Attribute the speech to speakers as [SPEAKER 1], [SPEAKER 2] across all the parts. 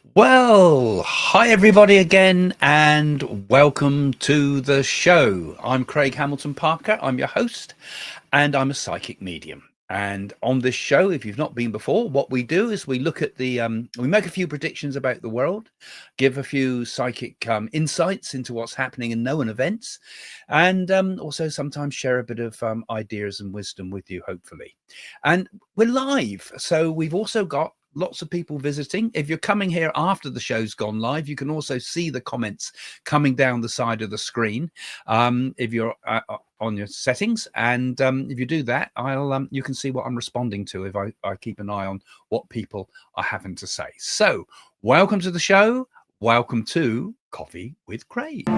[SPEAKER 1] Well, hi everybody again, and welcome to the show. I'm Craig Hamilton Parker. I'm your host, and I'm a psychic medium. And on this show, if you've not been before, what we do is we look at we make a few predictions about the world, give a few psychic insights into what's happening in known events, and also sometimes share a bit of ideas and wisdom with you, hopefully. And we're live, so we've also got lots of people visiting. If you're coming here after the show's gone live, you can also see the comments coming down the side of the screen. If you're on your settings, and if you do that, you can see what I'm responding to if I keep an eye on what people are having to say. So welcome to the show. Welcome to Coffee with Craig.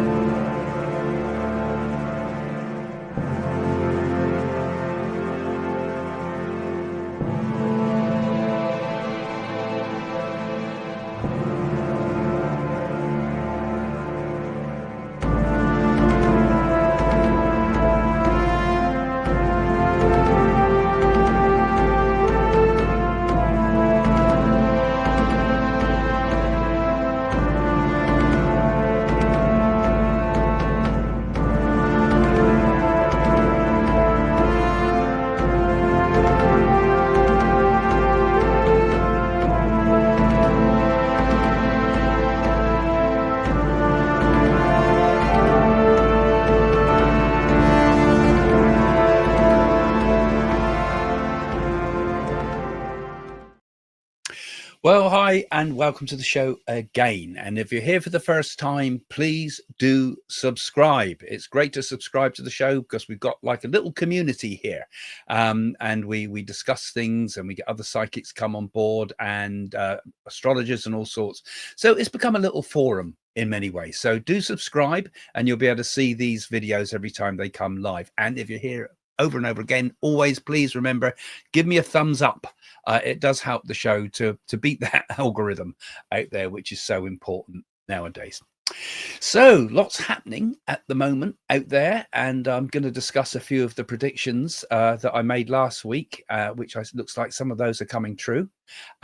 [SPEAKER 1] Well, hi, and welcome to the show again. And if you're here for the first time, please do subscribe. It's great to subscribe to the show because we've got like a little community here, and we discuss things, and we get other psychics come on board, and astrologers and all sorts. So it's become a little forum in many ways. So do subscribe, and you'll be able to see these videos every time they come live. And if you're here over and over again, always please remember, give me a thumbs up. It does help the show to beat that algorithm out there, which is so important nowadays. So lots happening at the moment out there, and I'm going to discuss a few of the predictions that I made last week, which looks like some of those are coming true,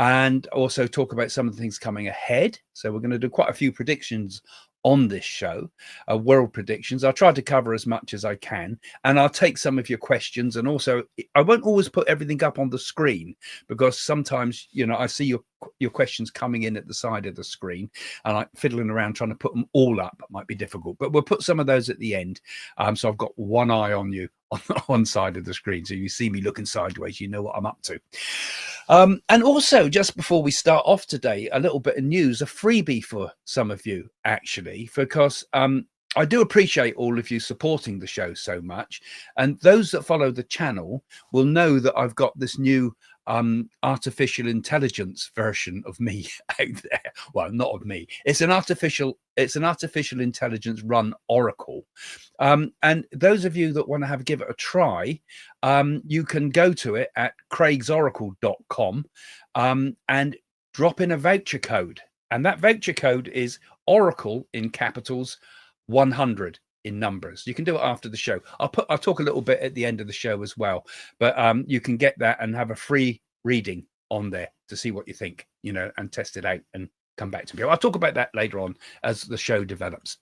[SPEAKER 1] and also talk about some of the things coming ahead. So we're going to do quite a few predictions on this show, world predictions. I'll try to cover as much as I can, and I'll take some of your questions. And also, I won't always put everything up on the screen, because sometimes, you know, I see your questions coming in at the side of the screen, and like fiddling around trying to put them all up might be difficult, but we'll put some of those at the end. So I've got one eye on you on one side of the screen, so you see me looking sideways, you know what I'm up to. And also, just before we start off today, a little bit of news, a freebie for some of you, actually, because I do appreciate all of you supporting the show so much. And those that follow the channel will know that I've got this new artificial intelligence version of me out there. Well, not of me. It's an artificial intelligence run oracle. And those of you that want to give it a try, you can go to it at craigsoracle.com and drop in a voucher code. And that voucher code is Oracle in capitals, 100 in numbers. You can do it after the show. I'll talk a little bit at the end of the show as well, but you can get that and have a free reading on there to see what you think, you know, and test it out and come back to me. I'll talk about that later on as the show develops.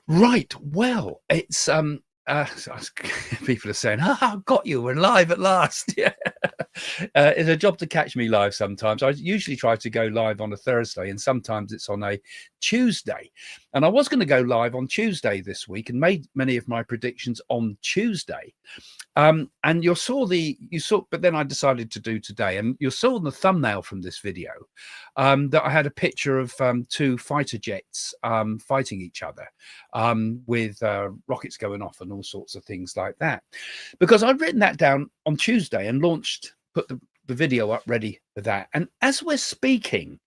[SPEAKER 1] Right. Well, it's people are saying, I've got you, we're live at last. Yeah. It's a job to catch me live sometimes. I usually try to go live on a Thursday, and sometimes it's on a Tuesday. And I was going to go live on Tuesday this week and made many of my predictions on Tuesday. And but then I decided to do today. And you saw in the thumbnail from this video that I had a picture of two fighter jets fighting each other with rockets going off and all sorts of things like that. Because I'd written that down on Tuesday and put the video up ready for that. And as we're speaking,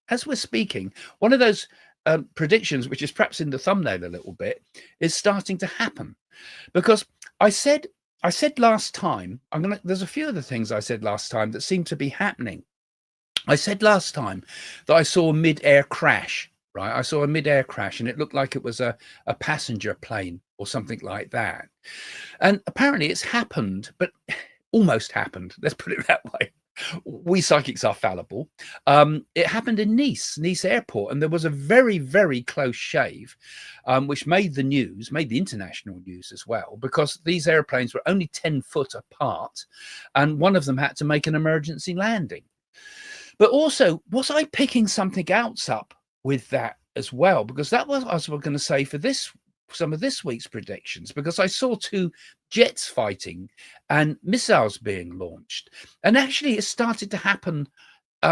[SPEAKER 1] one of those predictions, which is perhaps in the thumbnail a little bit, is starting to happen. Because I said last time, there's a few of the things I said last time that seem to be happening. I said last time that I saw a mid-air crash, right? I saw a mid-air crash, and it looked like it was a passenger plane or something like that. And apparently it's happened, but almost happened. Let's put it that way. We psychics are fallible. It happened in Nice Airport, and there was a very, very close shave, which made the news, made the international news as well, because these airplanes were only 10 foot apart, and one of them had to make an emergency landing. But also, was I picking something else up with that as well? Because that was I was going to say for some of this week's predictions, because I saw two jets fighting and missiles being launched, and actually it started to happen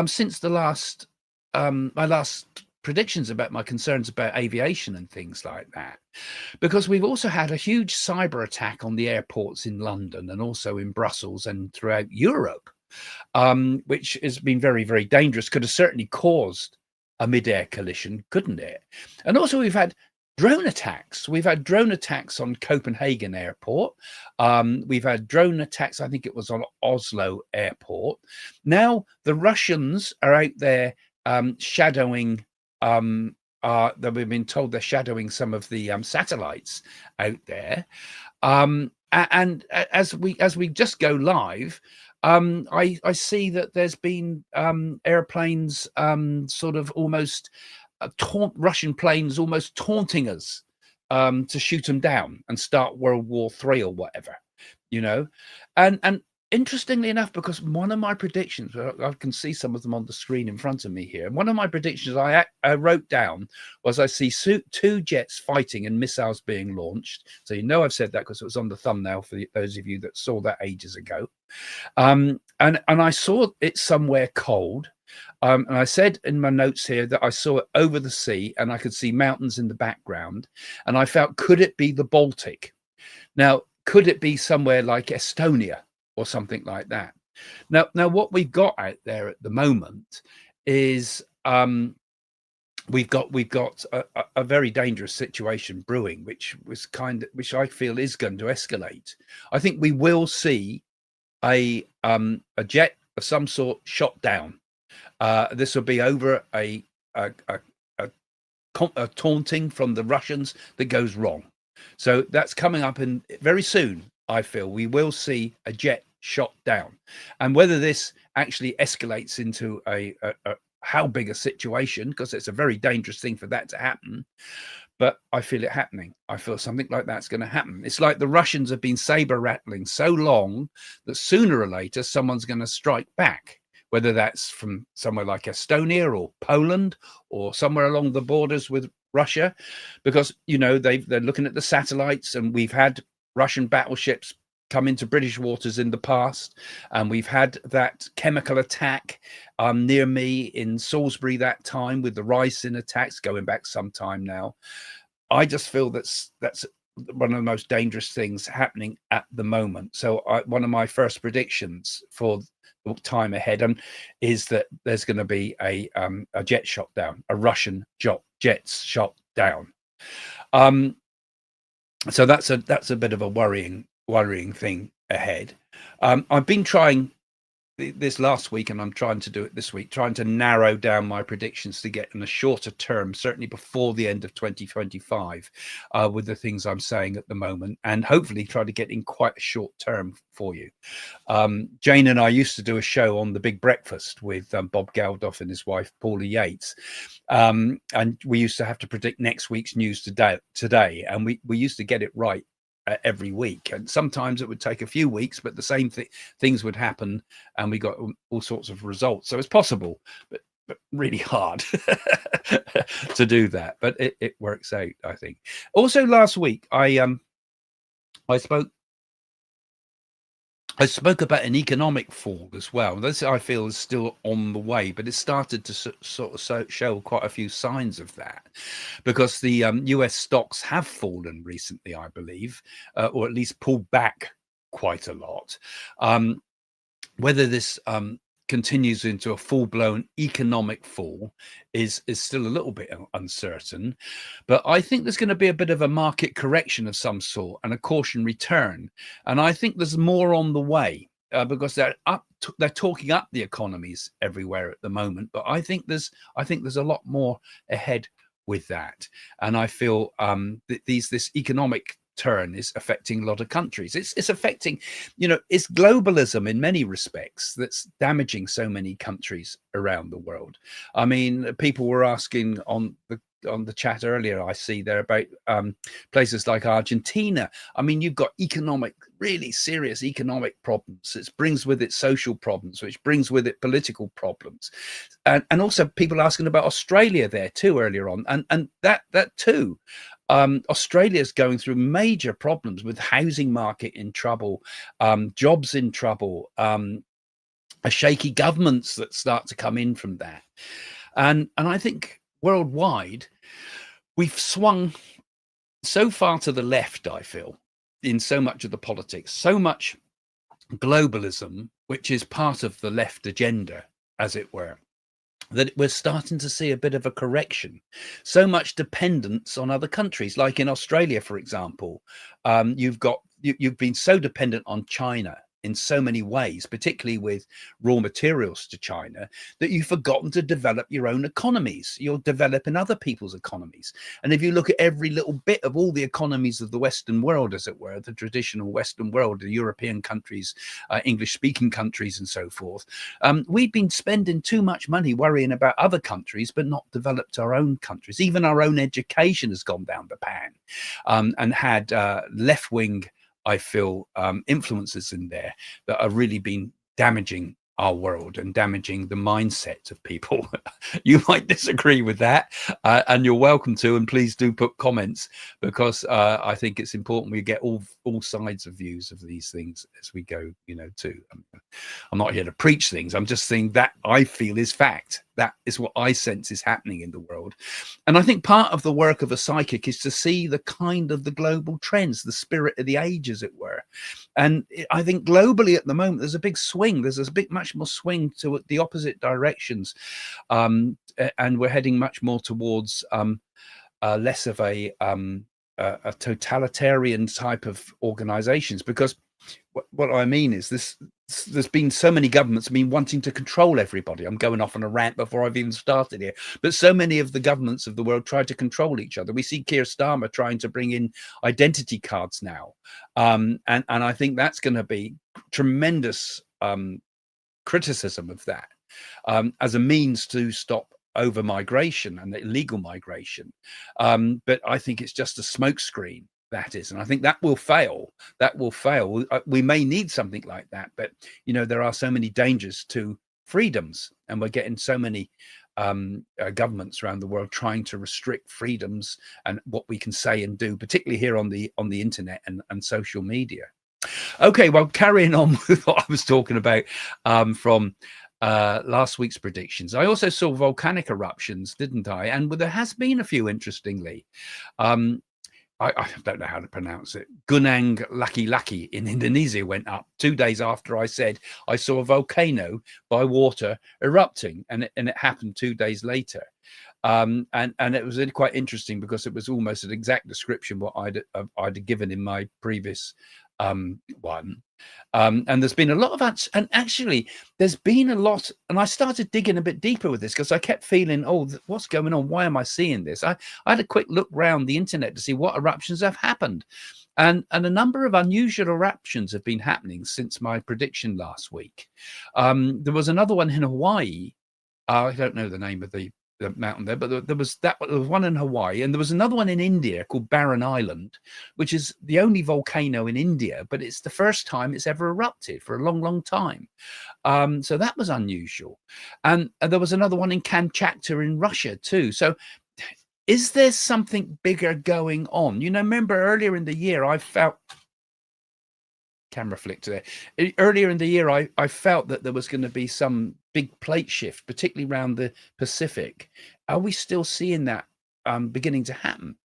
[SPEAKER 1] since the last my last predictions about my concerns about aviation and things like that, because we've also had a huge cyber attack on the airports in London and also in Brussels and throughout Europe, which has been very, very dangerous. Could have certainly caused a mid-air collision, couldn't it? And also we've had drone attacks. We've had drone attacks on Copenhagen Airport. We've had drone attacks, I think it was on Oslo Airport. Now the Russians are out there shadowing, that we've been told they're shadowing some of the satellites out there. And as we just go live, I see that there's been airplanes sort of almost Russian planes almost taunting us to shoot them down and start World War III or whatever, and interestingly enough, because one of my predictions, I can see some of them on the screen in front of me here, and one of my predictions I wrote down was I see two jets fighting and missiles being launched. So I've said that because it was on the thumbnail for those of you that saw that ages ago. And I saw it somewhere cold. And I said in my notes here that I saw it over the sea and I could see mountains in the background. And I felt, could it be the Baltic? Now, could it be somewhere like Estonia or something like that? Now what we've got out there at the moment is we've got a very dangerous situation brewing, which I feel is going to escalate. I think we will see a jet of some sort shot down. This will be over a taunting from the Russians that goes wrong. So that's coming up in very soon. I feel we will see a jet shot down, and whether this actually escalates into a how big a situation, because it's a very dangerous thing for that to happen. But I feel it happening. I feel something like that's going to happen. It's like the Russians have been saber rattling so long that sooner or later someone's going to strike back, whether that's from somewhere like Estonia or Poland or somewhere along the borders with Russia, because they're looking at the satellites, and we've had Russian battleships come into British waters in the past, and we've had that chemical attack near me in Salisbury that time with the ricin attacks going back some time now. I just feel that's one of the most dangerous things happening at the moment. So one of my first predictions for the time ahead is that there's going to be a jet shot down, a Russian jets shot down. So that's a bit of a worrying thing ahead. I've been trying this last week, and I'm trying to do it this week, trying to narrow down my predictions to get in a shorter term, certainly before the end of 2025, with the things I'm saying at the moment, and hopefully try to get in quite a short term for you. Jane and I used to do a show on The Big Breakfast with Bob Geldof and his wife Paula Yates, and we used to have to predict next week's news today, and we used to get it right every week, and sometimes it would take a few weeks, but the same things would happen, and we got all sorts of results. So it's possible, but really hard to do that. But it works out, I think. Also, last week I spoke about an economic fall as well. This I feel is still on the way, but it started to sort of show quite a few signs of that, because the US stocks have fallen recently, I believe, or at least pulled back quite a lot. Whether this continues into a full-blown economic fall is still a little bit uncertain, but I think there's going to be a bit of a market correction of some sort and a cautionary turn, and I think there's more on the way, because they're talking up the economies everywhere at the moment, but I think there's a lot more ahead with that, and I feel this economic turn is affecting a lot of countries. It's affecting, it's globalism in many respects that's damaging so many countries around the world. I mean, people were asking on the chat earlier, I see there, about places like Argentina. I mean, you've got really serious economic problems. It brings with it social problems, which brings with it political problems. And also people asking about Australia there too earlier on. And that too. Australia is going through major problems with housing market in trouble, jobs in trouble, a shaky governments that start to come in from that. And I think worldwide, we've swung so far to the left, I feel, in so much of the politics, so much globalism, which is part of the left agenda, as it were, that we're starting to see a bit of a correction. So much dependence on other countries, like in Australia, for example. You've been so dependent on China in so many ways, particularly with raw materials to China, that you've forgotten to develop your own economies. You're developing other people's economies. And if you look at every little bit of all the economies of the Western world, as it were, the traditional Western world, the European countries, English-speaking countries and so forth, we've been spending too much money worrying about other countries, but not developed our own countries. Even our own education has gone down the pan, and had left-wing, I feel, influences in there that have really been damaging our world and damaging the mindset of people. You might disagree with that, and you're welcome to, and please do put comments, because I think it's important we get all sides of views of these things as we go, too. I'm not here to preach things. I'm just saying that I feel is fact. That is what I sense is happening in the world. And I think part of the work of a psychic is to see the kind of the global trends, the spirit of the age, as it were. And I think globally at the moment, there's a big swing. There's a much more swing to the opposite directions. And we're heading much more towards less of a totalitarian type of organizations, because what I mean is there's been so many governments been wanting to control everybody. I'm going off on a rant before I've even started here, but so many of the governments of the world try to control each other. We see Keir Starmer trying to bring in identity cards now, and I think that's going to be tremendous criticism of that as a means to stop over migration and illegal migration. But I think it's just a smokescreen, that is, and I think that will fail. We may need something like that, but there are so many dangers to freedoms, and we're getting so many governments around the world trying to restrict freedoms and what we can say and do, particularly here on the internet and social media. Okay, well, carrying on with what I was talking about from last week's predictions, I also saw volcanic eruptions, didn't I? And there has been a few, interestingly. I don't know how to pronounce it. Gunung Laki-Laki in Indonesia went up 2 days after I said I saw a volcano by water erupting, and it happened 2 days later. And it was really quite interesting, because it was almost an exact description what I'd given in my previous one. And there's been a lot of and actually there's been a lot, and I started digging a bit deeper with this, because I kept feeling, what's going on? Why am I seeing this? I had a quick look around the internet to see what eruptions have happened, and a number of unusual eruptions have been happening since my prediction last week. There was another one in Hawaii. I don't know the name of the mountain there, but there was one in Hawaii, and there was another one in India called Barren Island, which is the only volcano in India, but it's the first time it's ever erupted for a long time. So that was unusual. And there was another one in Kamchatka in Russia too. So is there something bigger going on? Remember earlier in the year, I felt camera flick to there. Earlier in the year, I felt that there was going to be some big plate shift, particularly around the Pacific. Are we still seeing that beginning to happen?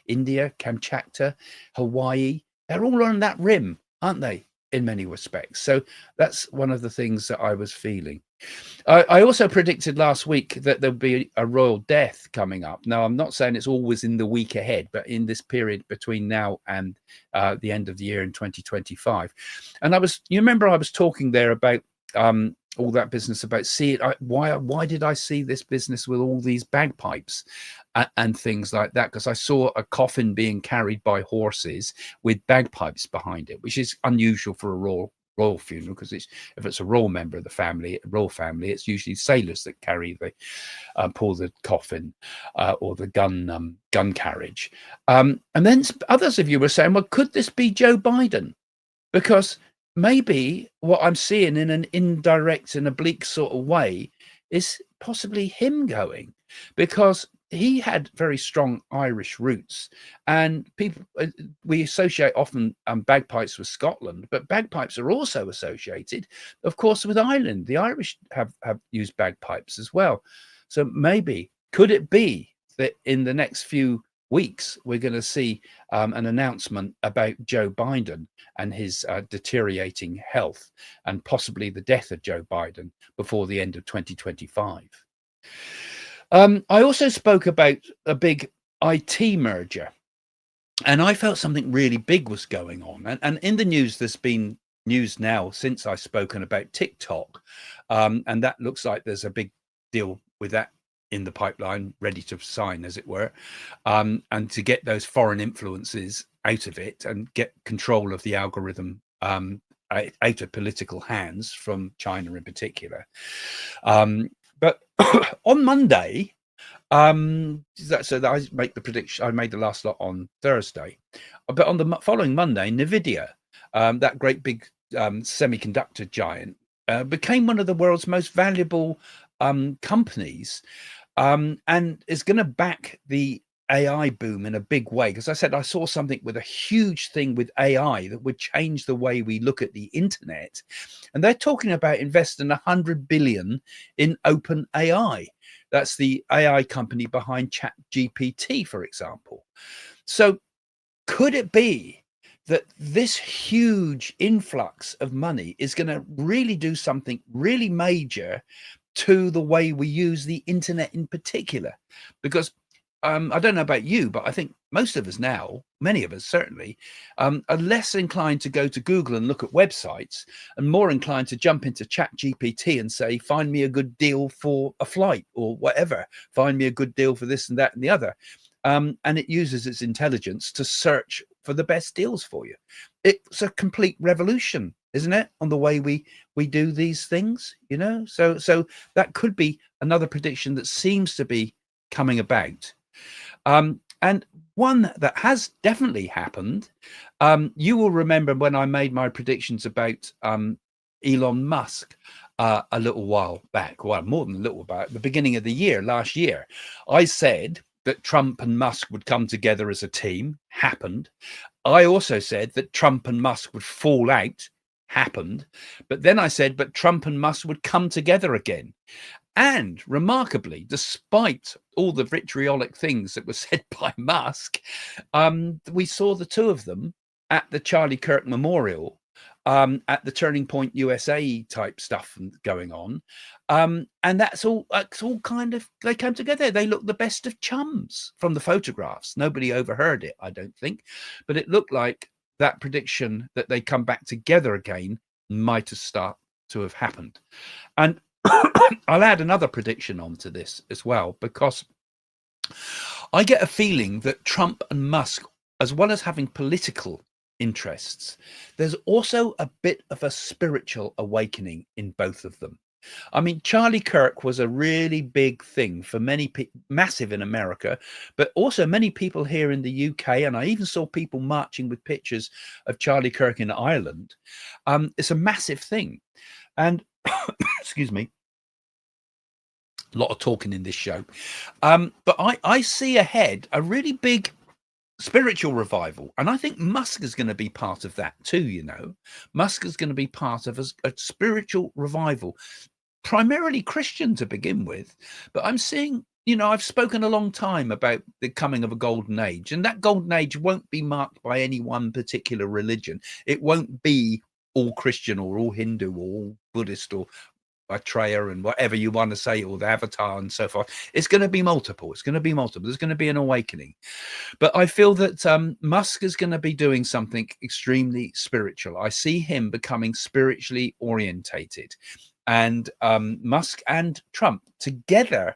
[SPEAKER 1] India, Kamchatka, Hawaii, they're all on that rim, aren't they, in many respects? So that's one of the things that I was feeling. I also predicted last week that there'll be a royal death coming up. Now, I'm not saying it's always in the week ahead, but in this period between now and the end of the year in 2025. And you remember I was talking there about all that business about why did I see this business with all these bagpipes and things like that? Because I saw a coffin being carried by horses with bagpipes behind it, which is unusual for a royal funeral, because if it's a royal member of the family, royal family, it's usually sailors that carry the pull the coffin or the gun carriage. And then others of you were saying, well, could this be Joe Biden? Because maybe what I'm seeing in an indirect and oblique sort of way is possibly him going, because he had very strong Irish roots, and people, we associate often bagpipes with Scotland, but bagpipes are also associated, of course, with Ireland. The Irish have used bagpipes as well. So maybe, could it be that in the next few weeks we're going to see an announcement about Joe Biden and his deteriorating health, and possibly the death of Joe Biden before the end of 2025? I also spoke about a big IT merger, and I felt something really big was going on. And in the news, there's been news now since I've spoken about TikTok, and that looks like there's a big deal with that in the pipeline, ready to sign, as it were, and to get those foreign influences out of it and get control of the algorithm out of political hands from China in particular. But on Monday, so that I make the prediction, I made the last lot on Thursday, but on the following Monday, Nvidia, that great big semiconductor giant, became one of the world's most valuable companies, and is going to back the AI boom in a big way. Because I said I saw something with a huge thing with AI that would change the way we look at the internet, and they're talking about investing 100 billion in open AI. That's the AI company behind ChatGPT, for example. So could it be that this huge influx of money is going to really do something really major to the way we use the internet in particular? Because I don't know about you, but I think most of us now, many of us certainly, are less inclined to go to Google and look at websites, and more inclined to jump into ChatGPT and say, find me a good deal for a flight or whatever, find me a good deal for this and that and the other. And it uses its intelligence to search for the best deals for you. It's a complete revolution, isn't it, on the way we do these things, you know? So that could be another prediction that seems to be coming about. And one that has definitely happened, you will remember when I made my predictions about Elon Musk a little while back, well, more than a little while, at the beginning of the year, last year, I said that Trump and Musk would come together as a team. Happened. I also said that Trump and Musk would fall out. Happened. But then I said, but Trump and Musk would come together again. And remarkably, despite all the vitriolic things that were said by Musk, we saw the two of them at the Charlie Kirk Memorial, at the Turning Point USA type stuff going on. And that's all kind of, they came together. They looked the best of chums from the photographs. Nobody overheard it, I don't think. But it looked like that prediction that they come back together again might have started to have happened. And I'll add another prediction onto this as well, because I get a feeling that Trump and Musk, as well as having political interests, there's also a bit of a spiritual awakening in both of them. I mean, Charlie Kirk was a really big thing for many people, massive in America, but also many people here in the UK. And I even saw people marching with pictures of Charlie Kirk in Ireland. It's a massive thing. And excuse me, a lot of talking in this show. But I see ahead a really big spiritual revival. And I think Musk is going to be part of that too, you know. Musk is going to be part of a spiritual revival, primarily Christian to begin with. But I'm seeing, you know, I've spoken a long time about the coming of a golden age, and that golden age won't be marked by any one particular religion. It won't be all Christian or all Hindu or all Buddhist or Maitreya and whatever you want to say, or the Avatar and so forth. It's going to be multiple. It's going to be multiple. There's going to be an awakening. But I feel that Musk is going to be doing something extremely spiritual. I see him becoming spiritually orientated. and Musk and Trump together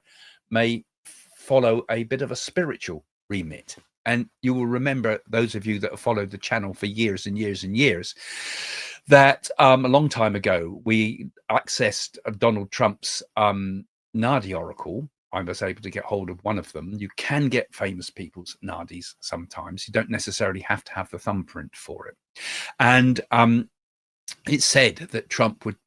[SPEAKER 1] may follow a bit of a spiritual remit. And you will remember, those of you that have followed the channel for years and years and years, that a long time ago we accessed Donald Trump's NAADI oracle. I was able to get hold of one of them. You can get famous people's NAADIs sometimes. You don't necessarily have to have the thumbprint for it. And it said that Trump would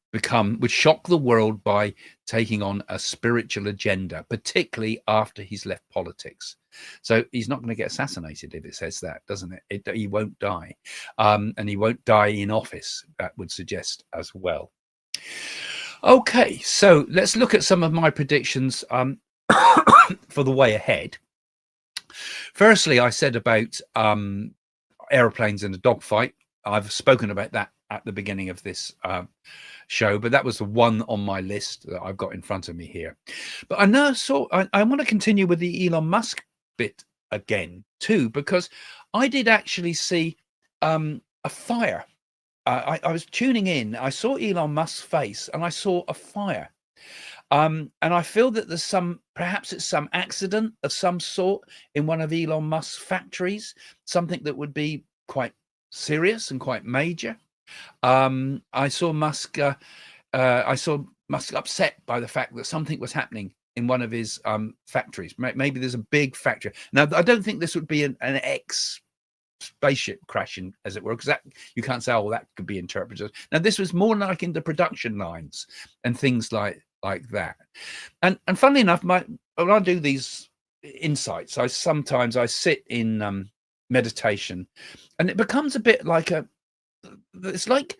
[SPEAKER 1] shock the world by taking on a spiritual agenda, particularly after he's left politics. So he's not going to get assassinated if it says that, doesn't it? He won't die, and he won't die in office. That would suggest as well. Okay, so let's look at some of my predictions for the way ahead. Firstly, I said about aeroplanes in a dogfight. I've spoken about that at the beginning of this show, but that was the one on my list that I've got in front of me here. But I want to continue with the Elon Musk bit again too, because I did actually see a fire. I was tuning in, I saw Elon Musk's face and I saw a fire. And I feel that there's perhaps it's some accident of some sort in one of Elon Musk's factories, something that would be quite serious and quite major. I saw Musk upset by the fact that something was happening in one of his factories. Maybe there's a big factory. Now, I don't think this would be an X spaceship crashing, as it were, because that you can't say, oh, well, that could be interpreted. Now, this was more like in the production lines and things like that. And funnily enough, when I do these insights, I sometimes sit in meditation, and it becomes a bit like it's like,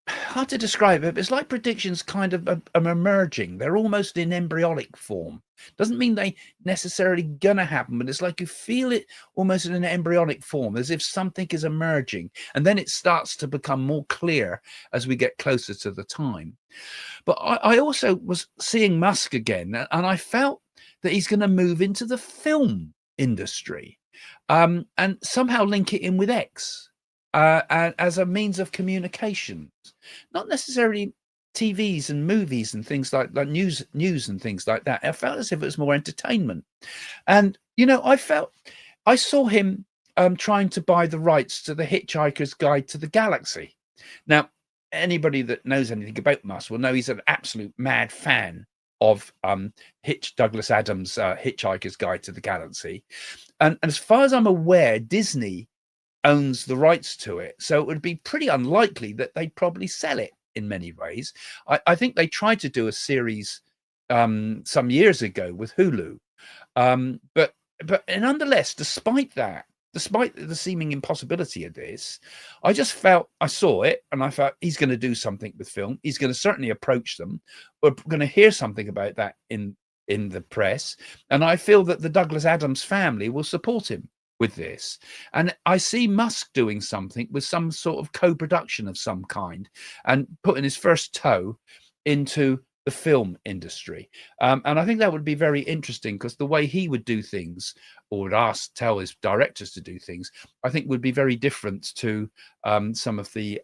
[SPEAKER 1] hard to describe it, but it's like predictions kind of are emerging. They're almost in embryonic form. Doesn't mean they necessarily gonna happen, but it's like you feel it almost in an embryonic form, as if something is emerging, and then it starts to become more clear as we get closer to the time. But I also was seeing Musk again, and I felt that he's going to move into the film industry, and somehow link it in with X. As a means of communication, not necessarily TVs and movies and things like news and things like that. I felt as if it was more entertainment. And, I saw him trying to buy the rights to the Hitchhiker's Guide to the Galaxy. Now, anybody that knows anything about Musk will know he's an absolute mad fan of Douglas Adams' Hitchhiker's Guide to the Galaxy. And as far as I'm aware, Disney owns the rights to it, so it would be pretty unlikely that they'd probably sell it in many ways. I think they tried to do a series some years ago with Hulu, but nonetheless, despite the seeming impossibility of this, I just felt, I saw it and I felt he's going to do something with film. He's going to certainly approach them. We're going to hear something about that in the press, and I feel that the Douglas Adams family will support him with this. And I see Musk doing something with some sort of co-production of some kind and putting his first toe into the film industry. And I think that would be very interesting, because the way he would do things, or would tell his directors to do things, I think would be very different to some of the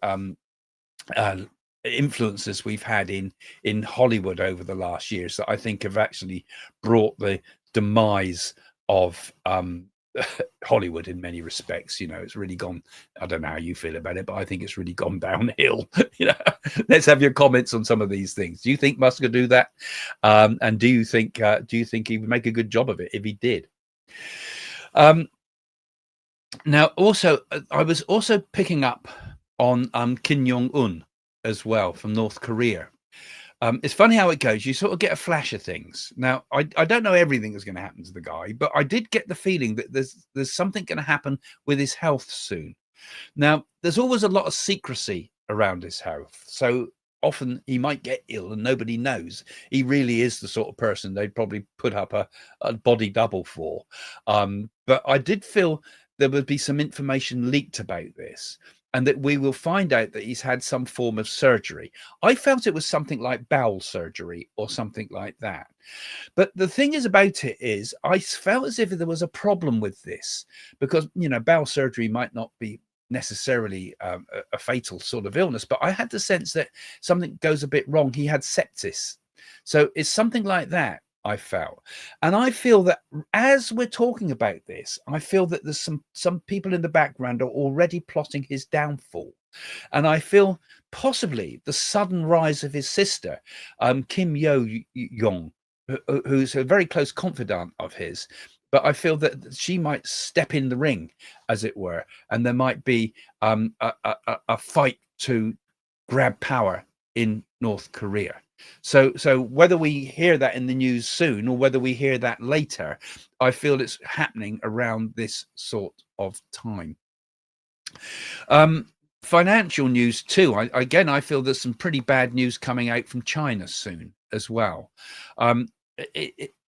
[SPEAKER 1] influences we've had in Hollywood over the last years, that I think have actually brought the demise of Hollywood in many respects. It's really gone, I don't know how you feel about it, but I think it's really gone downhill. Let's have your comments on some of these things. Do you think Musk could do that? And do you think he would make a good job of it if he did? Now, also, I was also picking up on Kim Jong Un as well, from North Korea. It's funny how it goes. You sort of get a flash of things. Now, I don't know everything that's going to happen to the guy, but I did get the feeling that there's something going to happen with his health soon. Now, there's always a lot of secrecy around his health, so often he might get ill and nobody knows. He really is the sort of person they'd probably put up a body double for. But I did feel there would be some information leaked about this, and that we will find out that he's had some form of surgery. I felt it was something like bowel surgery or something like that. But the thing is about it is, I felt as if there was a problem with this, because, bowel surgery might not be necessarily a fatal sort of illness, but I had the sense that something goes a bit wrong. He had sepsis. So it's something like that, I felt. And I feel that as we're talking about this, I feel that there's some people in the background are already plotting his downfall. And I feel possibly the sudden rise of his sister, Kim Jong, who's a very close confidant of his. But I feel that she might step in the ring, as it were, and there might be a fight to grab power in North Korea. So whether we hear that in the news soon or whether we hear that later, I feel it's happening around this sort of time. Financial news too. I feel there's some pretty bad news coming out from China soon as well.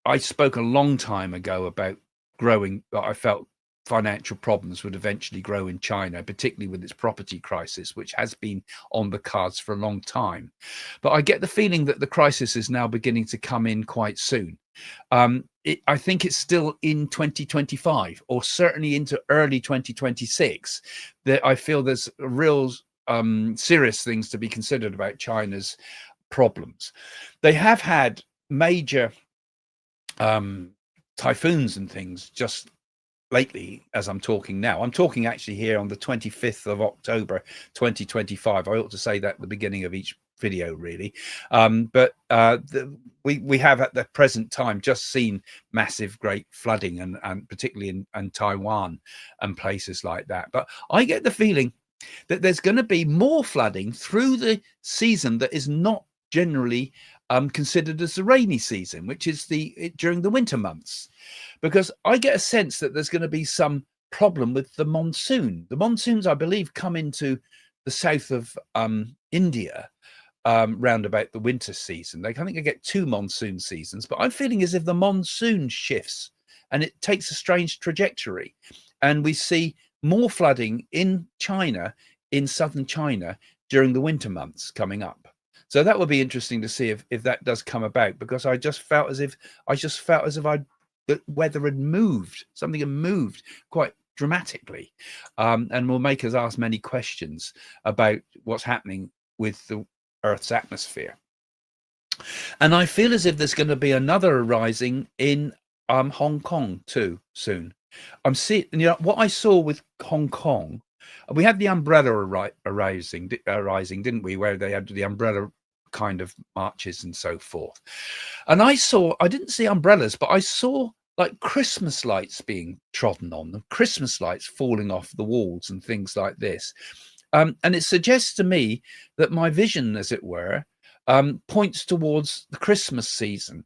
[SPEAKER 1] I spoke a long time ago about growing. I felt financial problems would eventually grow in China, particularly with its property crisis, which has been on the cards for a long time. But I get the feeling that the crisis is now beginning to come in quite soon. I think it's still in 2025 or certainly into early 2026 that I feel there's real serious things to be considered about China's problems. They have had major typhoons and things just lately as I'm talking now. I'm talking actually here on the 25th of October 2025. I ought to say that at the beginning of each video, really. But we have at the present time just seen massive great flooding and particularly in Taiwan and places like that. But I get the feeling that there's going to be more flooding through the season that is not generally considered as the rainy season, which is during the winter months, because I get a sense that there's going to be some problem with the monsoon. The monsoons, I believe, come into the south of India round about the winter season. I think they get 2 monsoon seasons, but I'm feeling as if the monsoon shifts and it takes a strange trajectory, and we see more flooding in China, in southern China, during the winter months coming up. So that would be interesting to see if that does come about, because I just felt as if the weather had moved, something had moved quite dramatically, and will make us ask many questions about what's happening with the Earth's atmosphere. And I feel as if there's going to be another rising in Hong Kong too soon. I'm seeing, what I saw with Hong Kong. We had the umbrella rising, didn't we? Where they had the umbrella kind of marches and so forth. And I didn't see umbrellas, but I saw like Christmas lights being trodden on, the Christmas lights falling off the walls and things like this. And it suggests to me that my vision, as it were, points towards the Christmas season,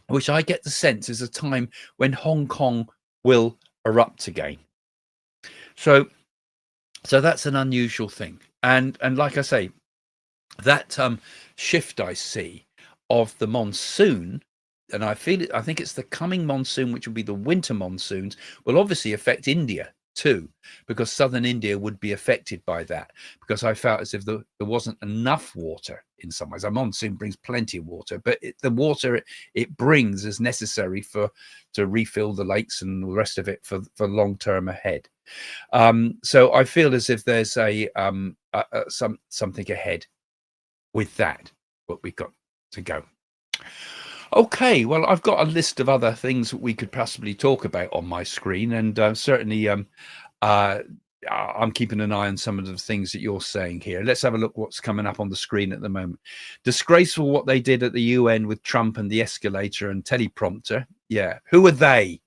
[SPEAKER 1] which I get the sense is a time when Hong Kong will erupt again. So that's an unusual thing. And like I say, that shift I see of the monsoon, and I think it's the coming monsoon, which will be the winter monsoons, will obviously affect India too, because southern India would be affected by that, because I felt as if there wasn't enough water in some ways. A monsoon brings plenty of water, but the water it brings is necessary to refill the lakes and the rest of it for long term ahead. So I feel as if there's something ahead with that, but we've got to go. Okay, well, I've got a list of other things that we could possibly talk about on my screen, and certainly I'm keeping an eye on some of the things that you're saying here. Let's have a look what's coming up on the screen at the moment. Disgraceful what they did at the UN with Trump and the escalator and teleprompter. Yeah, who are they?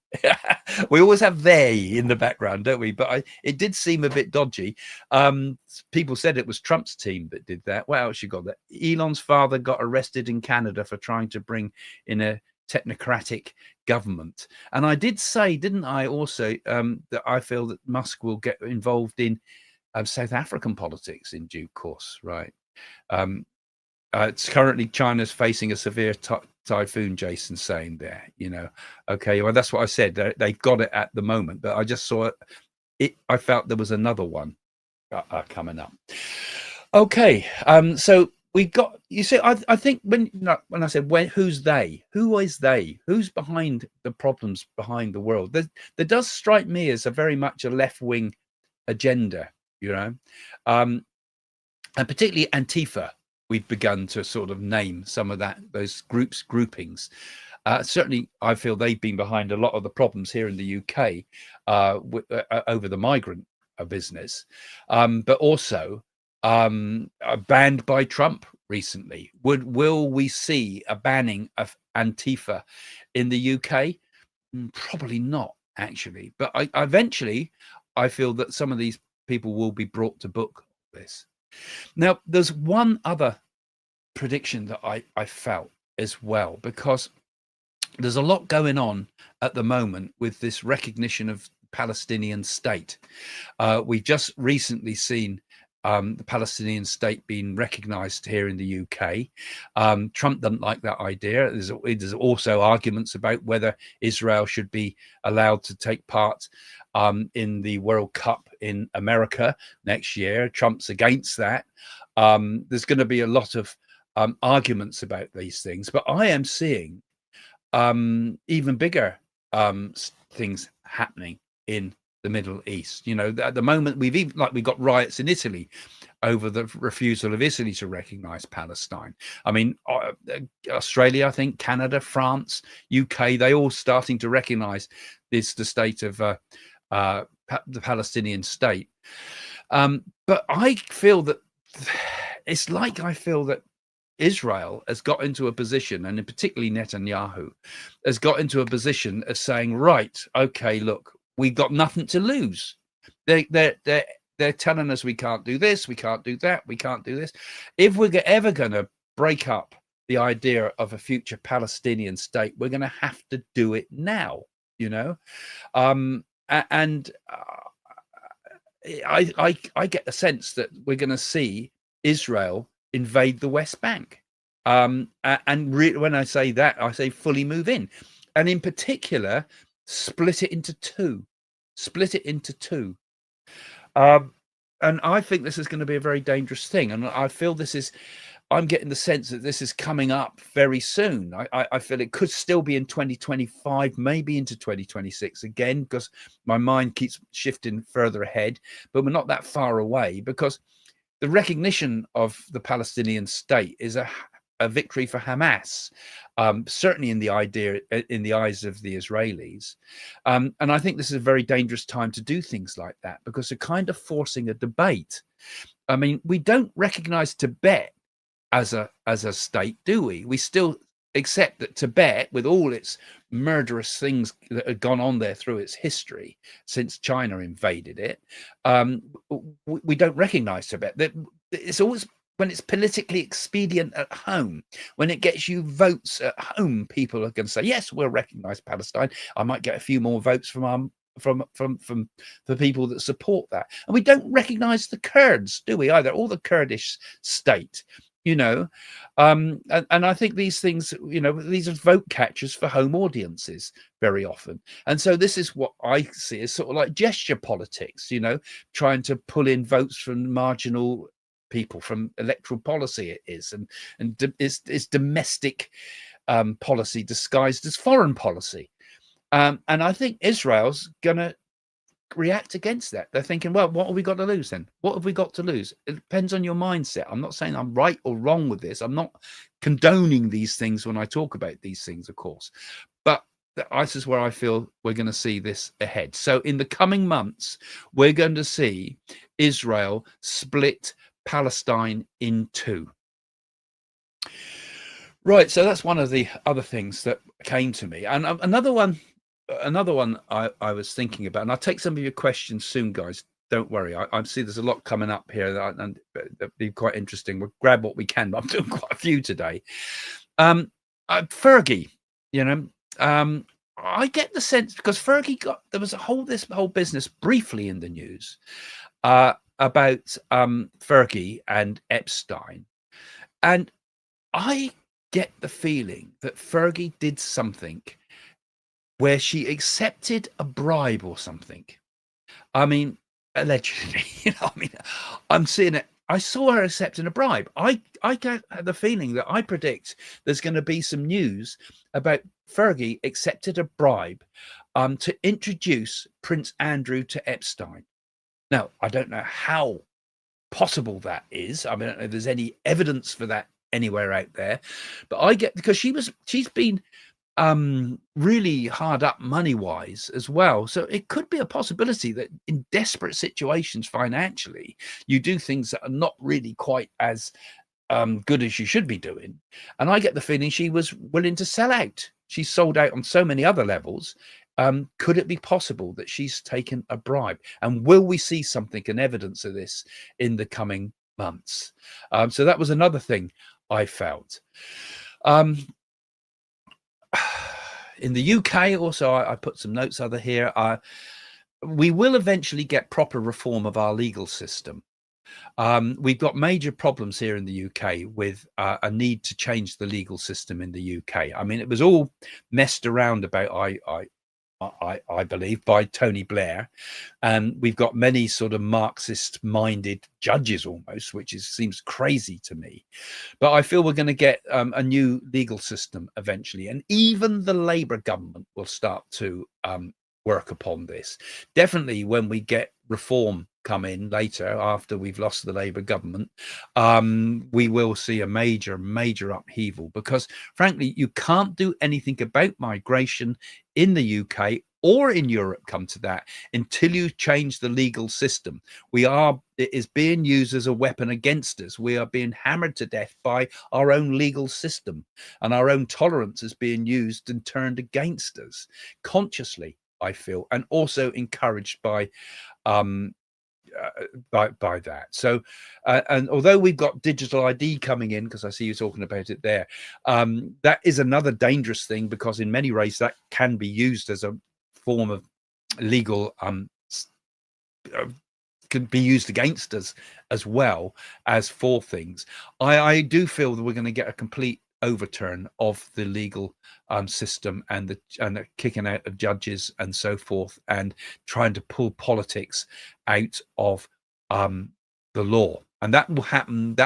[SPEAKER 1] We always have they in the background, don't we? But it did seem a bit dodgy. People said it was Trump's team that did that. What else you got there? Elon's father got arrested in Canada for trying to bring in a technocratic government. And I did say, didn't I, also that I feel that Musk will get involved in South African politics in due course, right? It's currently China's facing a severe typhoon, Jason's saying there, okay, well, that's what I said. They've got it at the moment, but I just saw it. I felt there was another one coming up. Okay, so we got, you see, I think when I said who's they, who is they, who's behind the problems behind the world, there does strike me as a very much a left-wing agenda you know, um, and particularly Antifa. We've begun to sort of name some of those groupings. Certainly, I feel they've been behind a lot of the problems here in the UK over the migrant business, but also banned by Trump recently. Will we see a banning of Antifa in the UK? Probably not, actually. But eventually, I feel that some of these people will be brought to book this. Now, there's one other prediction that I felt as well, because there's a lot going on at the moment with this recognition of Palestinian state. We've just recently seen the Palestinian state being recognized here in the UK. Trump doesn't like that idea. There's also arguments about whether Israel should be allowed to take part in the World Cup in America next year. Trump's against that. There's going to be a lot of arguments about these things, but I am seeing even bigger things happening in the Middle East. You know, at the moment we've got riots in Italy over the refusal of Italy to recognize Palestine. I mean, Australia, I think, Canada, France, UK, they all starting to recognize the state of the Palestinian state. But I feel that I feel that Israel has got into a position, and particularly Netanyahu has got into a position of saying, right, okay, look, we've got nothing to lose. They're telling us we can't do this, we can't do that, we can't do this. If we're ever going to break up the idea of a future Palestinian state, we're going to have to do it now, you know. I get the sense that we're going to see Israel invade the West Bank. When I say that, I say fully move in. And in particular, split it into two. And I think this is going to be a very dangerous thing. And I feel I'm getting the sense that this is coming up very soon. I feel it could still be in 2025, maybe into 2026 again, because my mind keeps shifting further ahead, but we're not that far away, because the recognition of the Palestinian state is a victory for Hamas, certainly in the eyes of the Israelis. And I think this is a very dangerous time to do things like that, because they're kind of forcing a debate. I mean, we don't recognize Tibet as a state, do we? We still accept that Tibet, with all its murderous things that have gone on there through its history since China invaded it, we don't recognize Tibet. It's always when it's politically expedient at home, when it gets you votes at home, people are going to say, yes, we'll recognize Palestine. I might get a few more votes from the people that support that. And we don't recognize the Kurds, do we, either, or the Kurdish state, you know. And I think these things, you know, these are vote catchers for home audiences very often. And so this is what I see as sort of like gesture politics, you know, trying to pull in votes from marginal people, from electoral policy it is, and it's domestic policy disguised as foreign policy. And I think Israel's going to react against that. They're thinking, well, what have we got to lose then? What have we got to lose? It depends on your mindset. I'm not saying I'm right or wrong with this. I'm not condoning these things when I talk about these things, of course. But this is where I feel we're going to see this ahead. So in the coming months, we're going to see Israel split Palestine in two. Right, so that's one of the other things that came to me. And another one I was thinking about, and I'll take some of your questions soon, guys. Don't worry. I see there's a lot coming up here, and that'd be quite interesting. We'll grab what we can, but I'm doing quite a few today. Fergie, you know, I get the sense, because Fergie there was this whole business briefly in the news about Fergie and Epstein, and I get the feeling that Fergie did something where she accepted a bribe or something. I mean, allegedly, you know, I mean, I'm seeing it. I saw her accepting a bribe. I get the feeling that I predict there's going to be some news about Fergie accepted a bribe to introduce Prince Andrew to Epstein. Now, I don't know how possible that is. I mean, I don't know if there's any evidence for that anywhere out there, but I get, because she's been really hard up money wise as well, so it could be a possibility that in desperate situations financially, you do things that are not really quite as good as you should be doing. And I get the feeling she was willing to sell out. She's sold out on so many other levels. Could it be possible that she's taken a bribe? And will we see something and evidence of this in the coming months? So that was another thing I felt. In the UK, also, I put some notes other here. We will eventually get proper reform of our legal system. We've got major problems here in the UK with a need to change the legal system in the UK. I mean, it was all messed around about, I believe, by Tony Blair, and we've got many sort of Marxist-minded judges almost, which seems crazy to me. But I feel we're going to get a new legal system eventually, and even the Labour government will start to work upon this. Definitely when we get reform come in later, after we've lost the Labour government, we will see a major upheaval, because frankly, you can't do anything about migration in the UK or in Europe, come to that, until you change the legal system. It is being used as a weapon against us. We are being hammered to death by our own legal system, and our own tolerance is being used and turned against us consciously, I feel, and also encouraged by that. So and although we've got digital ID coming in, because I see you talking about it there, that is another dangerous thing, because in many ways that can be used as a form of legal could be used against us as well as for things. I do feel that we're going to get a complete overturn of the legal system, and the kicking out of judges and so forth, and trying to pull politics out of the law. And that will happen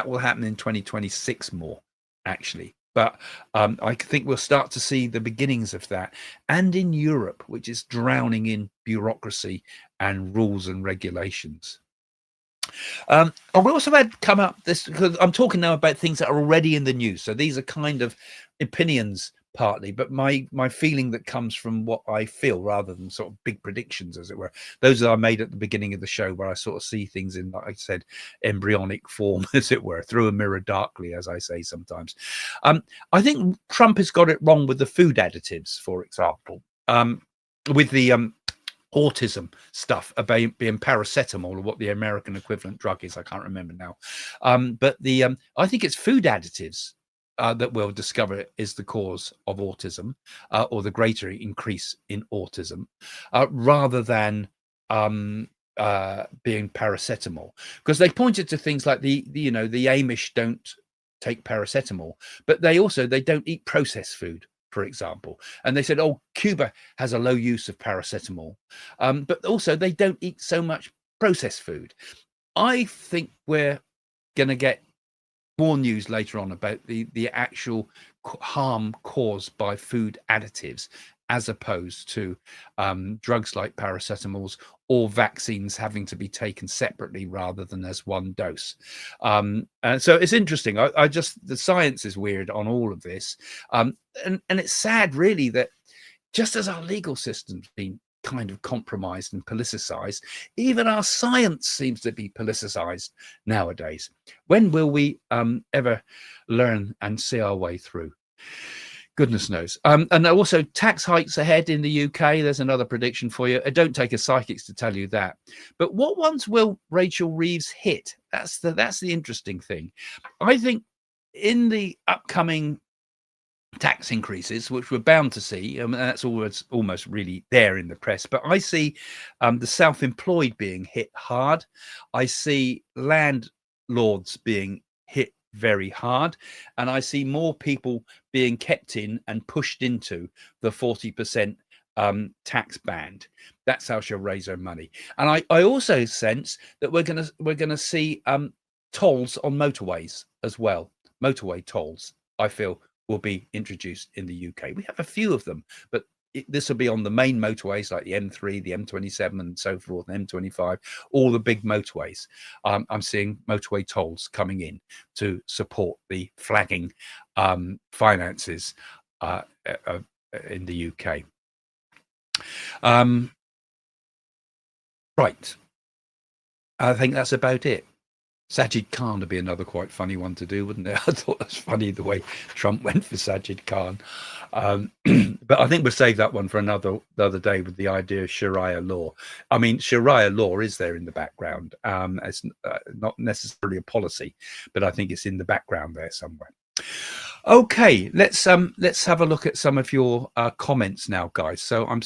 [SPEAKER 1] in 2026 more, actually. But I think we'll start to see the beginnings of that, and in Europe, which is drowning in bureaucracy and rules and regulations. I also had come up this, because I'm talking now about things that are already in the news. So these are kind of opinions partly, but my feeling that comes from what I feel, rather than sort of big predictions, as it were. Those that I made at the beginning of the show, where I sort of see things in, like I said, embryonic form, as it were, through a mirror darkly, as I say sometimes. I think Trump has got it wrong with the food additives, for example, with the autism stuff about being paracetamol, or what the American equivalent drug is, I can't remember now. But I think it's food additives that we'll discover is the cause of autism, or the greater increase in autism, rather than being paracetamol, because they pointed to things like the Amish don't take paracetamol, but they don't eat processed food, for example. And they said, oh, Cuba has a low use of paracetamol, but also they don't eat so much processed food. I think we're going to get more news later on about the actual harm caused by food additives, as opposed to drugs like paracetamols, or vaccines having to be taken separately rather than as one dose. And so it's interesting. The science is weird on all of this. And it's sad, really, that just as our legal system's been kind of compromised and politicized, even our science seems to be politicized nowadays. When will we ever learn and see our way through? Goodness knows. And also, tax hikes ahead in the UK. There's another prediction for you. Don't take a psychics to tell you that. But what ones will Rachel Reeves hit? That's the interesting thing. I think in the upcoming tax increases, which we're bound to see, that's almost really there in the press, but I see the self-employed being hit hard. I see landlords being hit very hard, and I see more people being kept in and pushed into the 40% tax band. That's how she'll raise her money. And I also sense that we're gonna see tolls on motorways as well. Motorway tolls, I feel, will be introduced in the UK. We have a few of them, but this will be on the main motorways like the M3, the M27, and so forth, and M25, all the big motorways. I'm seeing motorway tolls coming in to support the flagging finances in the UK. Right. I think that's about it. Sajid Khan would be another quite funny one to do, wouldn't it? I thought it was funny the way Trump went for Sajid Khan. But I think we'll save that one for the other day with the idea of Sharia law. I mean, Sharia law is there in the background. It's not necessarily a policy, but I think it's in the background there somewhere. Okay, let's have a look at some of your comments now, guys. So I'm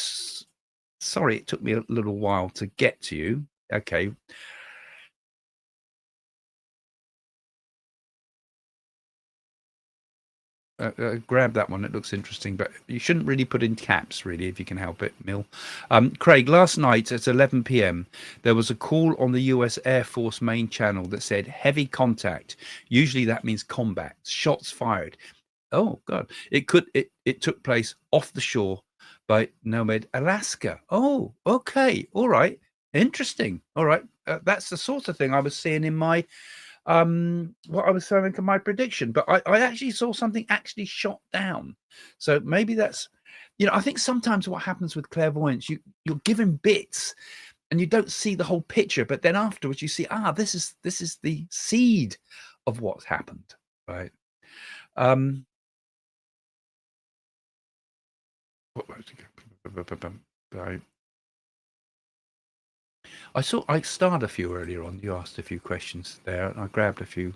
[SPEAKER 1] sorry it took me a little while to get to you. Okay. Grab that one. It looks interesting, but you shouldn't really put in caps, really, if you can help it, Mill. Craig, last night at 11 p.m., there was a call on the US Air Force main channel that said heavy contact. Usually that means combat, shots fired. Oh, God. It took place off the shore by Nomad, Alaska. Oh, okay. All right. Interesting. All right. That's the sort of thing I was seeing in my what I was saying to my prediction, but I actually saw something actually shot down. So maybe that's, I think sometimes what happens with clairvoyance, you're given bits and you don't see the whole picture, but then afterwards you see, this is the seed of what's happened, right? I starred a few earlier on. You asked a few questions there, and I grabbed a few.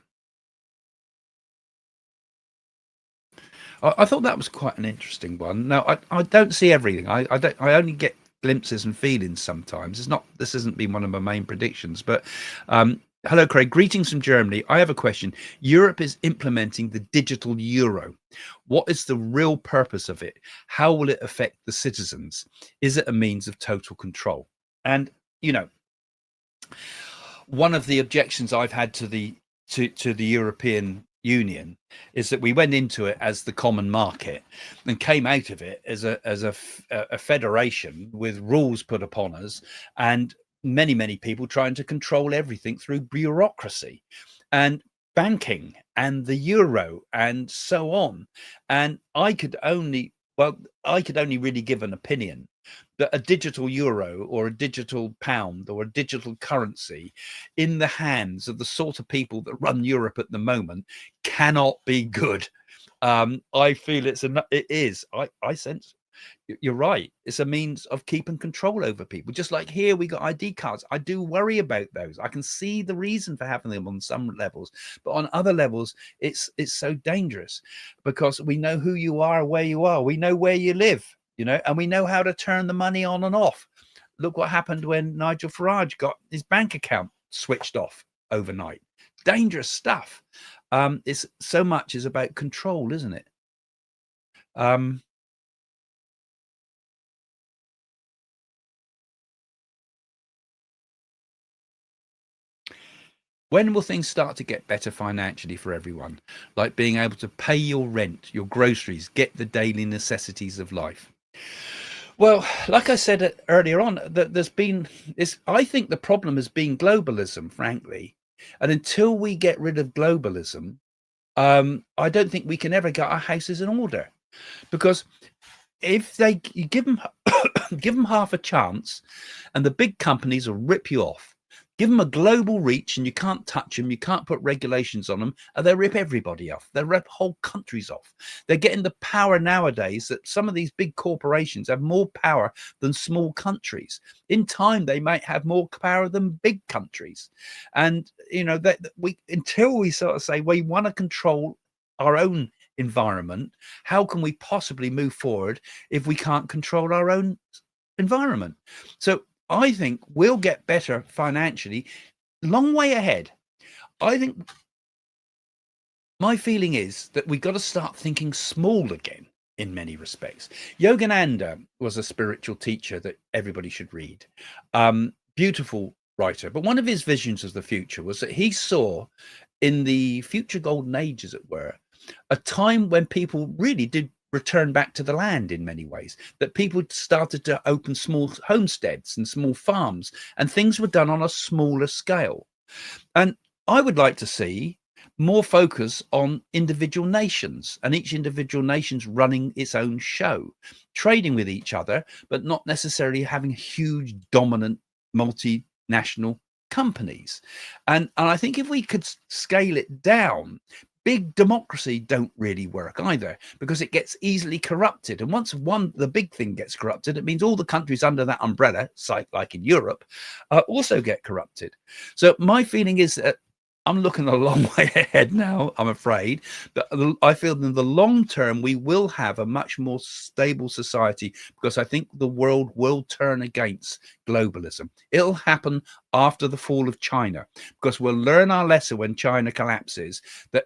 [SPEAKER 1] I thought that was quite an interesting one. Now, I don't see everything. I only get glimpses and feelings sometimes. This hasn't been one of my main predictions, but hello, Craig. Greetings from Germany. I have a question. Europe is implementing the digital euro. What is the real purpose of it? How will it affect the citizens? Is it a means of total control? And one of the objections I've had to the European Union is that we went into it as the common market and came out of it as a federation with rules put upon us and many people trying to control everything through bureaucracy and banking and the euro and so on. And I could only really give an opinion that a digital euro or a digital pound or a digital currency in the hands of the sort of people that run Europe at the moment cannot be good. I feel it is. I sense you're right. It's a means of keeping control over people. Just like here, we got ID cards. I do worry about those. I can see the reason for having them on some levels, but on other levels, it's so dangerous because we know who you are, where you are. We know where you live, and we know how to turn the money on and off. Look what happened when Nigel Farage got his bank account switched off overnight. Dangerous stuff. It's so much is about control, isn't it? When will things start to get better financially for everyone? Like being able to pay your rent, your groceries, get the daily necessities of life. Well, like I said earlier on, that I think the problem has been globalism, frankly. And until we get rid of globalism, I don't think we can ever get our houses in order. Because if you give them give them half a chance, and the big companies will rip you off. Give them a global reach and you can't touch them. You can't put regulations on them and they'll rip everybody off. They'll rip whole countries off. They're getting the power nowadays that some of these big corporations have more power than small countries. In time, they might have more power than big countries. And, until we sort of say we want to control our own environment, how can we possibly move forward if we can't control our own environment? So I think we'll get better financially, long way ahead. I think my feeling is that we've got to start thinking small again in many respects. Yogananda was a spiritual teacher that everybody should read. Beautiful writer. But one of his visions of the future was that he saw in the future golden age, as it were, a time when people really did return back to the land in many ways, that people started to open small homesteads and small farms, and things were done on a smaller scale. And I would like to see more focus on individual nations, and each individual nation's running its own show, trading with each other, but not necessarily having huge dominant multinational companies. And I think if we could scale it down, big democracy don't really work either, because it gets easily corrupted. And once the big thing gets corrupted, it means all the countries under that umbrella, like in Europe, also get corrupted. So my feeling is that I'm looking a long way ahead now, I'm afraid, but I feel in the long term we will have a much more stable society, because I think the world will turn against globalism. It'll happen after the fall of China, because we'll learn our lesson when China collapses, that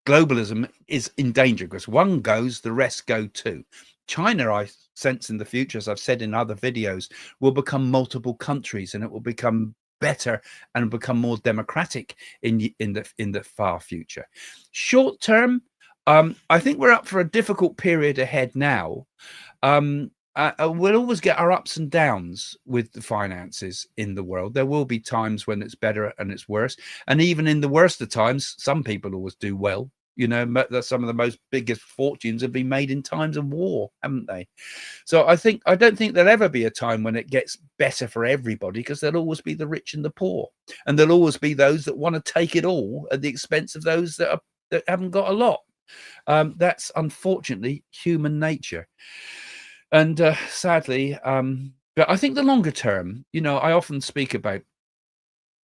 [SPEAKER 1] globalism is in danger, because one goes, the rest go too. China, I sense in the future, as I've said in other videos, will become multiple countries, and it will become better and become more democratic in the far future. Short term, I think we're up for a difficult period ahead now. We'll always get our ups and downs with the finances in the world. There will be times when it's better and it's worse, and even in the worst of times, some people always do well. You know, some of the most biggest fortunes have been made in times of war, haven't they? So I don't think there'll ever be a time when it gets better for everybody, because there'll always be the rich and the poor, and there'll always be those that want to take it all at the expense of those that haven't got a lot. That's unfortunately human nature, and sadly. But I think the longer term, you know, I often speak about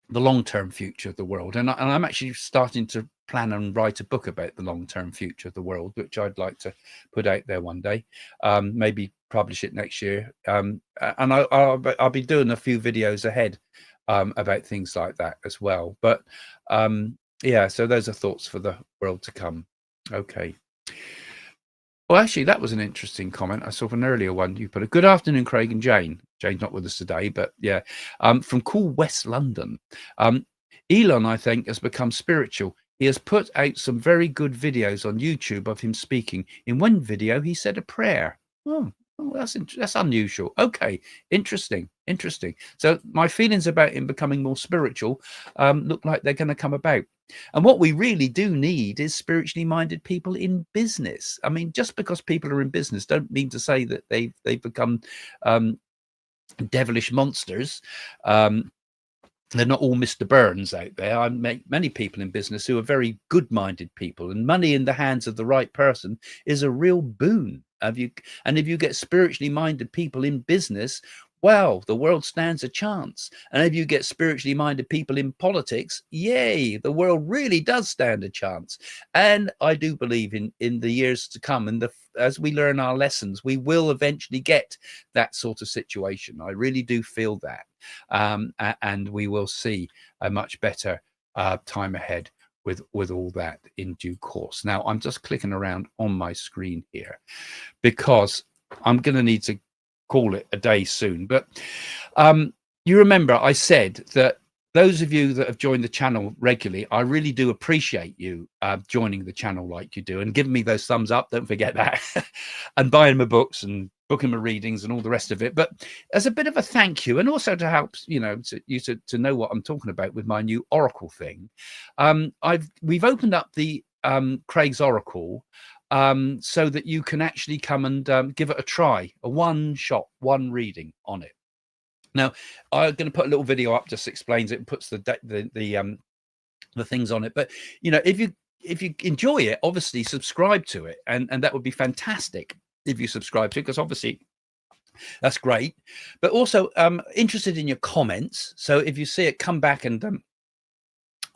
[SPEAKER 1] the long-term future of the world, and I'm actually starting to plan and write a book about the long-term future of the world, which I'd like to put out there one day, maybe publish it next year, and I'll be doing a few videos ahead about things like that as well. But yeah, so those are thoughts for the world to come. Okay. Well, actually, that was an interesting comment. I saw an earlier one. You put a good afternoon, Craig and Jane. Jane's not with us today, but yeah, from cool West London. Elon, I think, has become spiritual. He has put out some very good videos on YouTube of him speaking. In one video, he said a prayer. Oh, that's unusual. Okay, interesting. So my feelings about him becoming more spiritual look like they're going to come about. And what we really do need is spiritually minded people in business. I mean, just because people are in business don't mean to say that they've become devilish monsters. They're not all Mr. Burns out there. I meet many people in business who are very good-minded people, and money in the hands of the right person is a real boon. And if you get spiritually minded people in business, well, the world stands a chance. And if you get spiritually minded people in politics, yay, the world really does stand a chance. And I do believe in the years to come, and as we learn our lessons, we will eventually get that sort of situation. I really do feel that. And we will see a much better time ahead with all that in due course. Now, I'm just clicking around on my screen here, because I'm going to need to call it a day soon. But you remember I said that those of you that have joined the channel regularly, I really do appreciate you joining the channel like you do, and giving me those thumbs up. Don't forget that. And buying my books and booking my readings and all the rest of it. But as a bit of a thank you, and also to help you to know what I'm talking about with my new Oracle thing, we've opened up the Craig's Oracle, so that you can actually come and give it a try, a one reading on it. Now, I'm going to put a little video up, just explains it and puts the things on it. But you know, if you enjoy it, obviously subscribe to it, and that would be fantastic if you subscribe to it, because obviously that's great. But also interested in your comments. So if you see it, come back and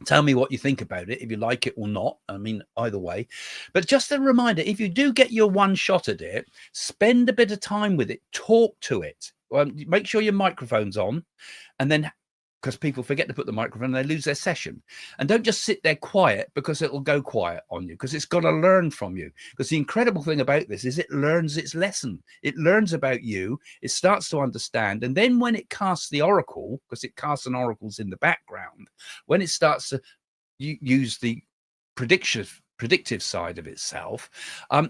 [SPEAKER 1] tell me what you think about it, if you like it or not. I mean, either way. But just a reminder, if you do get your one shot at it, spend a bit of time with it, talk to it. Make sure your microphone's on, and then, because people forget to put the microphone and they lose their session. And don't just sit there quiet, because it'll go quiet on you, because it's got to learn from you. Because the incredible thing about this is it learns its lesson. It learns about you. It starts to understand. And then when it casts the oracle, because it casts an oracles in the background, when it starts to use the predictive predictive side of itself,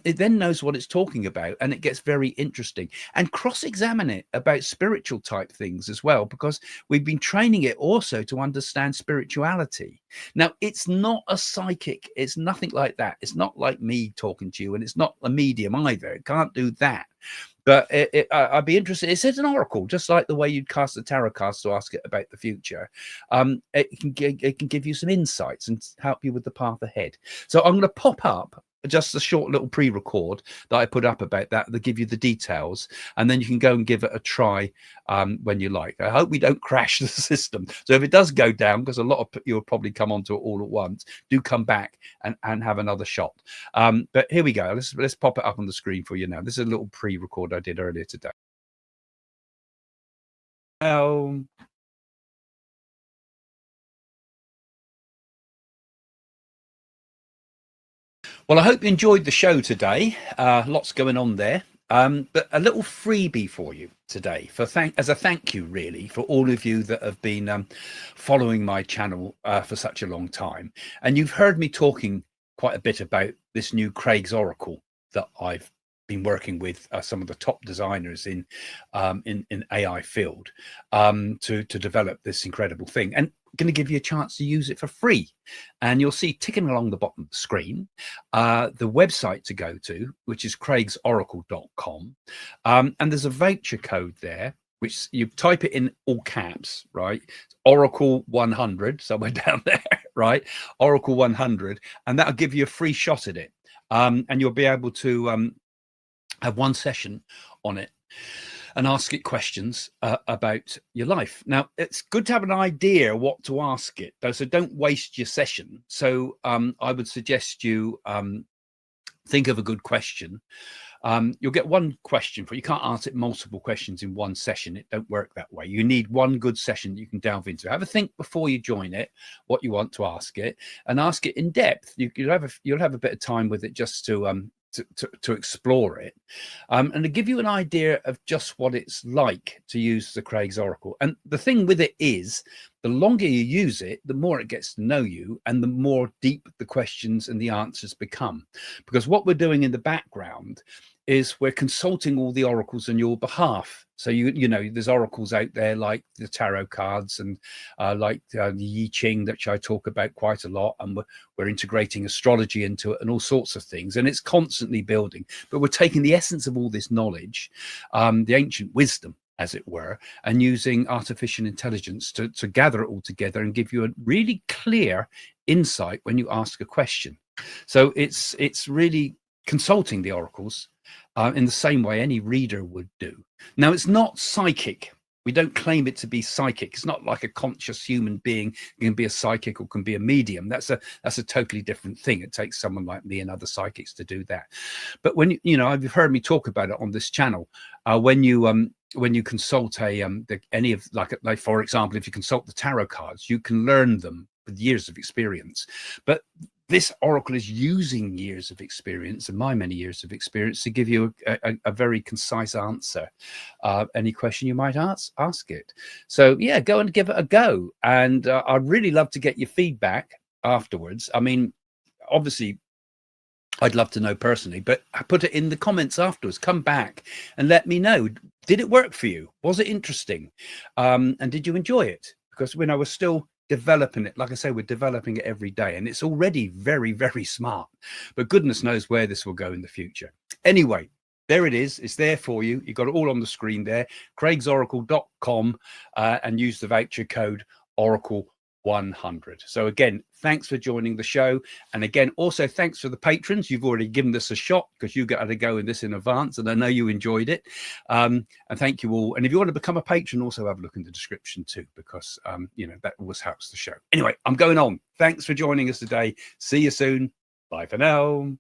[SPEAKER 1] it then knows what it's talking about, and it gets very interesting. And cross-examine it about spiritual type things as well, because we've been training it also to understand spirituality. Now, it's not a psychic, it's nothing like that. It's not like me talking to you, and it's not a medium either. It can't do that. But I'd be interested. It's an oracle, just like the way you'd cast a tarot card to ask it about the future. It can give you some insights and help you with the path ahead. So I'm going to pop up just a short little pre-record that I put up about that give you the details, and then you can go and give it a try when you like. I hope we don't crash the system. So if it does go down, because a lot of you'll probably come onto it all at once, do come back and have another shot. But here we go. Let's pop it up on the screen for you now. This is a little pre-record I did earlier today. Well, I hope you enjoyed the show today. Lots going on there. But a little freebie for you today, as a thank you, really, for all of you that have been following my channel for such a long time. And you've heard me talking quite a bit about this new Craig's Oracle that I've been working with some of the top designers in AI field to develop this incredible thing. And going to give you a chance to use it for free, and you'll see ticking along the bottom of the screen the website to go to, which is craigsoracle.com, and there's a voucher code there which you type it in all caps, right? Oracle 100 somewhere down there, right? Oracle 100, and that'll give you a free shot at it, and you'll be able to have one session on it and ask it questions about your life. Now, it's good to have an idea what to ask it, though, so don't waste your session. So I would suggest you think of a good question. You'll get one question for it. You can't ask it multiple questions in one session. It don't work that way. You need one good session that you can delve into. Have a think before you join it, what you want to ask it, and ask it in depth. You'll have a bit of time with it just to explore it, and to give you an idea of just what it's like to use the Craig's Oracle. And the thing with it is, the longer you use it, the more it gets to know you, and the more deep the questions and the answers become. Because what we're doing in the background is we're consulting all the oracles on your behalf. So you know there's oracles out there like the tarot cards and like the I Ching, that I talk about quite a lot, and we're integrating astrology into it and all sorts of things, and it's constantly building. But we're taking the essence of all this knowledge, the ancient wisdom, as it were, and using artificial intelligence to gather it all together and give you a really clear insight when you ask a question. So it's really consulting the oracles in the same way any reader would do. Now, it's not psychic. We don't claim it to be psychic. It's not like a conscious human being can be a psychic or can be a medium. That's a totally different thing. It takes someone like me and other psychics to do that. But when you know, you've heard me talk about it on this channel. When you consult any of, like for example, if you consult the tarot cards, you can learn them with years of experience. But this oracle is using years of experience and my many years of experience to give you a very concise answer. Any question you might ask it. So yeah, go and give it a go. And I'd really love to get your feedback afterwards. I mean, obviously, I'd love to know personally, but I put it in the comments afterwards. Come back and let me know. Did it work for you? Was it interesting? And did you enjoy it? Because when I was still developing it, like I say, we're developing it every day, and it's already very, very smart, but goodness knows where this will go in the future. Anyway, there it is. It's there for you. You've got it all on the screen there, craigsoracle.com, and use the voucher code Oracle 100. So again, thanks for joining the show, and again, also thanks for the patrons. You've already given this a shot because you got to go in this in advance, and I know you enjoyed it. And thank you all. And if you want to become a patron, also have a look in the description too, because you know, that always helps the show. Anyway, I'm going on. Thanks for joining us today. See you soon. Bye for now.